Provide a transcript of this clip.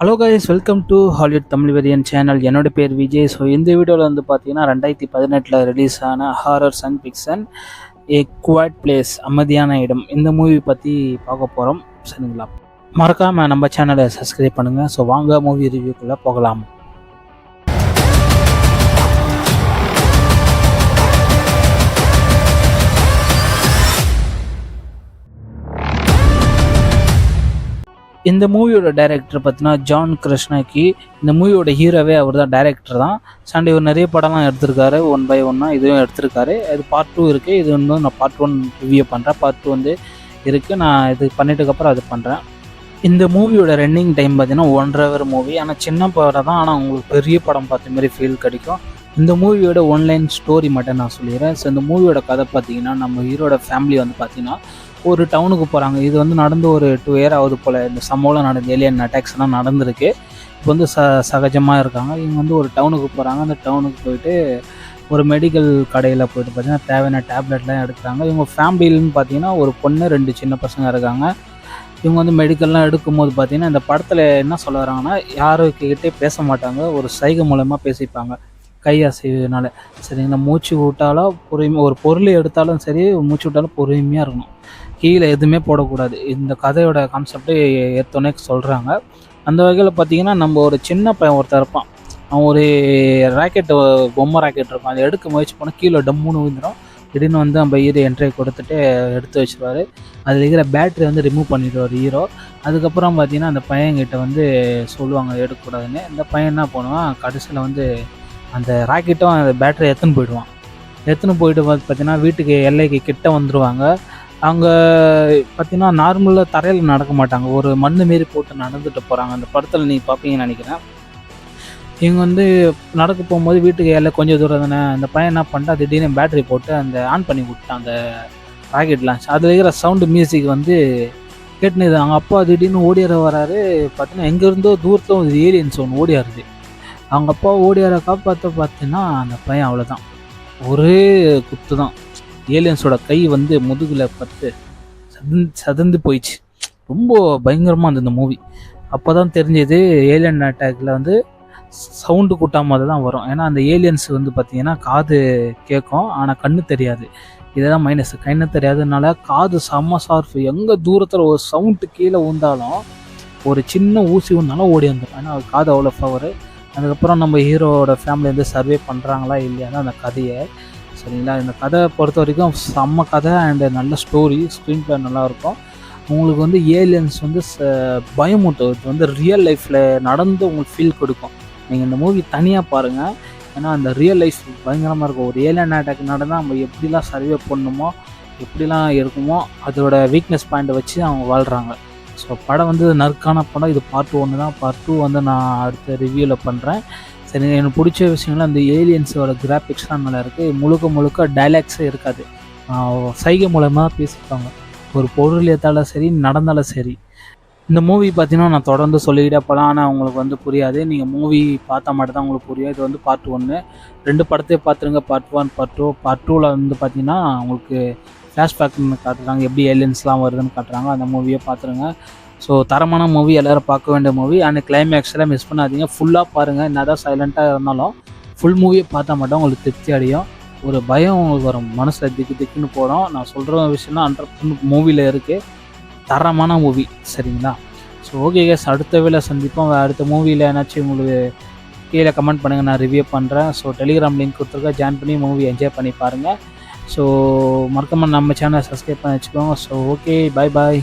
Hello guys, welcome to Hollywood Tamil வெரியன் channel. என்னோட பேர் விஜய். ஸோ இந்த வீடியோவில் வந்து பார்த்தீங்கன்னா 2018 ரிலீஸ் ஆன ஹாரர் சயின்ஸ் ஃபிக்ஷன் ஏ குவைட் பிளேஸ், அமைதியான இடம், இந்த மூவி பற்றி பார்க்க போகிறோம். சரிங்களா? மறக்காமல் நம்ம சேனலை சப்ஸ்கிரைப் பண்ணுங்கள். ஸோ வாங்க மூவி ரிவ்யூக்குள்ளே போகலாம். இந்த மூவியோட டைரக்டர் பார்த்தீங்கன்னா ஜான் கிருஷ்ணாக்கி. இந்த மூவியோட ஹீரோவே அவர் தான், டைரக்டர் தான். சண்டே இவர் நிறைய படம்லாம் எடுத்திருக்காரு, 1 by 1 இதுவும் எடுத்திருக்காரு. இது பார்ட் 2 இருக்குது. இது வந்து நான் பார்ட் 1 ரிவ்யூ பண்ணுறேன். பார்ட் 2 வந்து இருக்குது. நான் இது பண்ணிட்டதுக்கப்புறம் அது பண்ணுறேன். இந்த மூவியோட ரன்னிங் டைம் பார்த்தீங்கன்னா 1.5 hour மூவி. ஆனால் சின்ன படம் தான், ஆனால் உங்களுக்கு பெரிய படம் பார்த்த மாதிரி ஃபீல் கிடைக்கும். இந்த மூவியோட ஒன்லைன் ஸ்டோரி மட்டும் நான் சொல்லிடுறேன். ஸோ இந்த மூவியோட கதை பார்த்தீங்கன்னா, நம்ம ஹீரோட ஃபேமிலி வந்து பார்த்தீங்கன்னா ஒரு டவுனுக்கு போகிறாங்க. இது வந்து நடந்து ஒரு 2 year ஆகுது போல். இந்த சம்பவம் நடந்து ஏலியன் அட்டாக்ஸ்லாம் நடந்திருக்கு. இப்போ வந்து சகஜமாக இருக்காங்க. இவங்க வந்து ஒரு டவுனுக்கு போகிறாங்க. அந்த டவுனுக்கு போயிட்டு ஒரு மெடிக்கல் கடையில் போயிட்டு பார்த்தீங்கன்னா தேவையான டேப்லெட்லாம் எடுக்கிறாங்க. இவங்க ஃபேமிலின்னு பார்த்தீங்கன்னா ஒரு பொண்ணு, 2 சின்ன பசங்க இருக்காங்க. இவங்க வந்து மெடிக்கல்லாம் எடுக்கும்போது பார்த்தீங்கன்னா இந்த படத்தில் என்ன சொல்ல வராங்கன்னா, யாருக்கிட்டே பேச மாட்டாங்க, ஒரு சைகை மூலமாக பேசிப்பாங்க, கை அசைவுனால. சரிங்களா? மூச்சு விட்டாலும் பொறுமையாக, ஒரு பொருள் எடுத்தாலும் சரி, மூச்சு விட்டாலும் பொறுமையாக இருக்கணும், கீழே எதுவுமே போடக்கூடாது. இந்த கதையோட கான்செப்டே ஏற்றோன்னே சொல்கிறாங்க. அந்த வகையில் பார்த்தீங்கன்னா, நம்ம ஒரு சின்ன பையன் ஒருத்தர் இருப்பான். அவன் ஒரு ராக்கெட்டு, பொம்மை ராக்கெட் இருக்கும், அதை எடுக்க முயற்சி பண்ணால் கீழே டம்முன்னு விழுந்துடும். திடீர்னு வந்து நம்ம ஹீரோ என்ட்ரி கொடுத்துட்டு எடுத்து வச்சுருவார். அதில் இருக்கிற பேட்டரி வந்து ரிமூவ் பண்ணிடுவார் ஹீரோ. அதுக்கப்புறம் பார்த்தீங்கன்னா அந்த பையன்கிட்ட வந்து சொல்லுவாங்க எடுக்கக்கூடாதுன்னு. இந்த பையன் என்ன பண்ணுவான், கடைசியில் வந்து அந்த ராக்கெட்டும் அந்த பேட்டரி எடுத்துன்னு போயிட்டு பார்த்தீங்கன்னா வீட்டுக்கு எல்லைக்கு கிட்ட வந்துடுவாங்க. அங்கே பார்த்தீங்கன்னா நார்மலாக தரையில் நடக்க மாட்டாங்க, ஒரு மண்ணு மாரி போட்டு நடந்துட்டு போகிறாங்க. அந்த படத்தில் நீங்கள் பார்ப்பீங்கன்னு நினைக்கிறேன். இவங்க வந்து நடக்க போகும்போது வீட்டுக்கு எல்லாம் கொஞ்சம் தூரம் தானே, அந்த பையன் என்ன பண்ணிட்டா திடீர்னு பேட்டரி போட்டு அந்த ஆன் பண்ணி விட்டான் அந்த ராக்கெட் லான்ச். அதில் இருக்கிற சவுண்டு மியூசிக் வந்து கேட்டுனுது. அவங்க அப்பா திடீர்னு ஓடியார வராரு. பார்த்தீங்கன்னா எங்கேருந்தோ தூரத்தில் ஒரு ஏலியன்ஸ் ஒன்று ஓடியாருது. அவங்க அப்பா ஓடியார காப்பாற்ற பார்த்தீங்கன்னா அந்த பையன் அவ்வளோதான், ஒரே குத்து தான். ஏலியன்ஸோட கை வந்து முதுகில் பட்டு சதந்து போயிடுச்சு. ரொம்ப பயங்கரமாக இருந்தது இந்த மூவி. அப்போ தான் தெரிஞ்சது ஏலியன் அட்டாக்கில் வந்து சவுண்டு கூட்டாமல் தான் வரும். ஏன்னா அந்த ஏலியன்ஸ் வந்து பார்த்திங்கன்னா காது கேட்கும், ஆனால் கண்ணு தெரியாது. இதுதான் மைனஸ். கண்ணு தெரியாததுனால காது செம்ம ஷார்ப்பு. எங்கே தூரத்தில் ஒரு சவுண்டு கீழே ஊந்தாலும், ஒரு சின்ன ஊசி ஊந்தாலும் ஓடி வந்துடும். ஏன்னா அது காது அவ்வளோ பவரு. அதுக்கப்புறம் நம்ம ஹீரோவோட ஃபேமிலி வந்து சர்வே பண்ணுறாங்களா இல்லையானா அந்த கதையை. சரிங்களா? இந்த கதை பொறுத்த வரைக்கும் செம்ம கதை அண்டு நல்ல ஸ்டோரி, ஸ்க்ரீன் பிளே நல்லாயிருக்கும். உங்களுக்கு வந்து ஏலியன்ஸ் வந்து பயமூட்டும். இது வந்து ரியல் லைஃப்பில் நடந்து உங்களுக்கு ஃபீல் கொடுக்கும். நீங்கள் இந்த மூவி தனியாக பாருங்கள், ஏன்னா அந்த ரியல் லைஃப் பயங்கரமாக இருக்கும். ஒரு ஏலியன் அட்டாக் நடந்தால் நம்ம எப்படிலாம் சர்வே பண்ணணுமோ, எப்படிலாம் இருக்குமோ, அதோட வீக்னஸ் பாயிண்ட்டை வச்சு அவங்க வாழ்கிறாங்க. ஸோ படம் வந்து நறுக்கான படம். இது பார்ட் 1 தான். பார்ட் 2 வந்து நான் அடுத்த ரிவ்யூவில் பண்ணுறேன். சரி, எனக்கு பிடிச்ச விஷயங்கள்லாம் அந்த ஏலியன்ஸோட கிராஃபிக்ஸ்லாம் நல்லா இருக்குது. முழுக்க டைலாக்ஸே இருக்காது, சைகை மூலமாக பேசிப்பாங்க. ஒரு பொருள் ஏற்றாலும் சரி, நடந்தாலும் சரி. இந்த மூவி பார்த்தீங்கன்னா நான் தொடர்ந்து சொல்லிக்கிட்டே போகலாம், ஆனால் உங்களுக்கு வந்து புரியாது. நீங்கள் மூவி பார்த்தா மட்டும் தான் உங்களுக்கு புரியும். இது வந்து பார்ட் 1. 2 படத்தையும் பார்த்துருங்க, பார்ட் 1 பார்ட் 2. பார்ட் 2ல் வந்து பார்த்தீங்கன்னா உங்களுக்கு ஃப்ளாஷ்பேக்னு காட்டுறாங்க, எப்படி ஏலியன்ஸ்லாம் வருதுன்னு காட்டுறாங்க. அந்த மூவியை பார்த்துருங்க. ஸோ தரமான மூவி, எல்லோரும் பார்க்க வேண்டிய மூவி. அண்ட் கிளைமேக்ஸ்லாம் மிஸ் பண்ணாதீங்க, ஃபுல்லாக பாருங்கள். என்ன தான் சைலண்ட்டாக இருந்தாலும் ஃபுல் மூவியை பார்த்தா மட்டும் உங்களுக்கு திருப்தி அடையும். ஒரு பயம் உங்களுக்கு வரும், மனசில் திக்குன்னு போடும். நான் சொல்கிற விஷயம்லாம் 100% மூவியில் இருக்குது. தரமான மூவி. சரிங்களா? ஸோ ஓகே கேஸ், அடுத்த வேளை சந்திப்போம். அடுத்த மூவியில் ஏன்னாச்சும் உங்களுக்கு கீழே கமெண்ட் பண்ணுங்கள், நான் ரிவ்யூ பண்ணுறேன். ஸோ டெலிகிராம் லிங்க் கொடுத்துருக்கேன், ஜாயின் பண்ணி மூவி என்ஜாய் பண்ணி பாருங்கள். ஸோ மறக்காமல் நம்ம சேனலை சப்ஸ்கிரைப் பண்ணி வச்சுக்கோங்க. ஸோ ஓகே, பாய்.